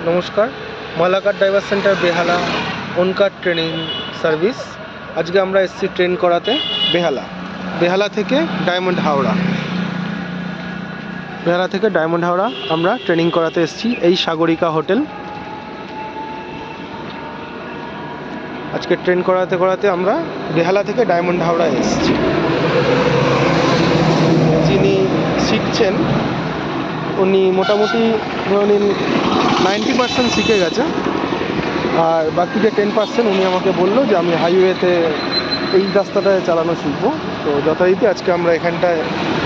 নমস্কার, Malakar driver centre বেহালা অনকার training service. আজকে আমরা এসেছি ট্রেন করাতে বেহালা থেকে ডায়মন্ড হাওড়া আমরা ট্রেনিং করাতে এসেছি। এই সাগরিকা হোটেল। আজকে ট্রেন করাতে আমরা বেহালা থেকে ডায়মন্ড হাওড়া এসেছি। যিনি শিখছেন উনি মোটামুটি 90% শিখে গেছে, আর বাকি যে 10% উনি আমাকে বললো যে আমি হাইওয়েতে এই রাস্তাটায় চালানো শিখবো। তো যথারীতি আজকে আমরা এখানটায়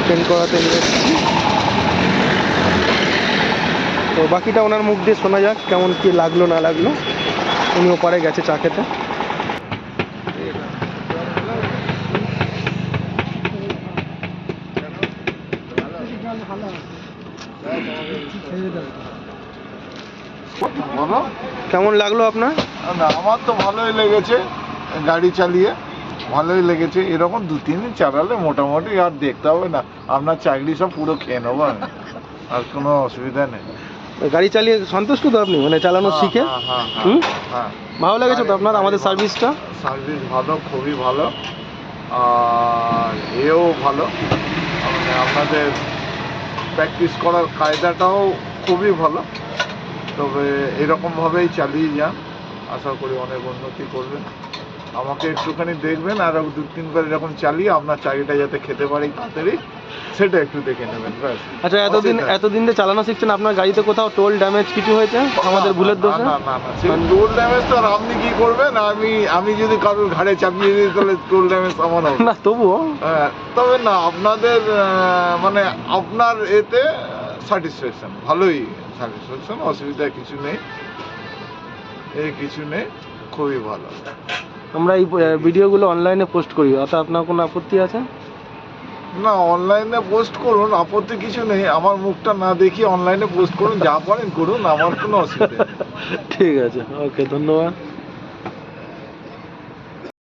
ট্রেন করাতে নিয়ে এসেছি। তো বাকিটা ওনার মুখ দিয়ে শোনা যাক কেমন কী লাগলো না লাগলো। উনি ওপারে গেছে চা খেতে। বলো কেমন লাগলো আপনার? না, আমার তো ভালোই লেগেছে, গাড়ি চালিয়ে ভালোই লেগেছে। এরকম 2-3 দিন চালালে মোটামুটি আর দেখতে হবে না, আপনার চাকরি সব পুরো খেয়ে নেবো আমি, আর কোনো অসুবিধা নেই। গাড়ি চালিয়ে সন্তুষ্ট তো আপনি, মানে চালানো শিখে? হ্যাঁ, ভালো লেগেছে তো আপনার আমাদের সার্ভিসটা? সার্ভিস ভালো, খুবই ভালো, আর এও ভালো, মানে আপনাদের প্র্যাকটিস করার কায়দাটাও খুবই ভালো। তবে এরকমভাবেই চালিয়ে যান, আশা করি অনেক উন্নতি করবেন। আমাকে একটুখানি দেখবেন, আর 2-3 বার এরকম চালিয়ে আপনার চাকরিটা যাতে খেতে পারি তাড়াতাড়ি, সেটা একটু দেখে নেবেন ব্যাস। আচ্ছা, এতদিন যে চালানো শিখছেন, আপনার গাড়িতে কোথাও টোল ড্যামেজ কিছু হয়েছে আমাদের ভুলের দোষে? না, টোল ড্যামেজ তো আর আপনি কি করবেন, আমি যদি কারোর ঘাড়ে চাপিয়ে দিই তাহলে টোল ড্যামেজ আমার হবে না, তবুও তবে না, আপনাদের মানে আপনার এতে স্যাটিসফ্যাকশন, ভালোই স্যাটিসফ্যাকশন, অসুবিধা কিছু নেই, খুবই ভালো। আমরা এই ভিডিওগুলো অনলাইনে পোস্ট করি, অর্থাৎ আপনার কোনো আপত্তি আছে? না, অনলাইনে পোস্ট করুন, আপত্তি কিছু নেই। আমার মুখটা না দেখিয়ে অনলাইনে পোস্ট করুন, যা পারেন করুন, আমার কোনো অসুবিধা নেই। ঠিক আছে, ওকে, ধন্যবাদ।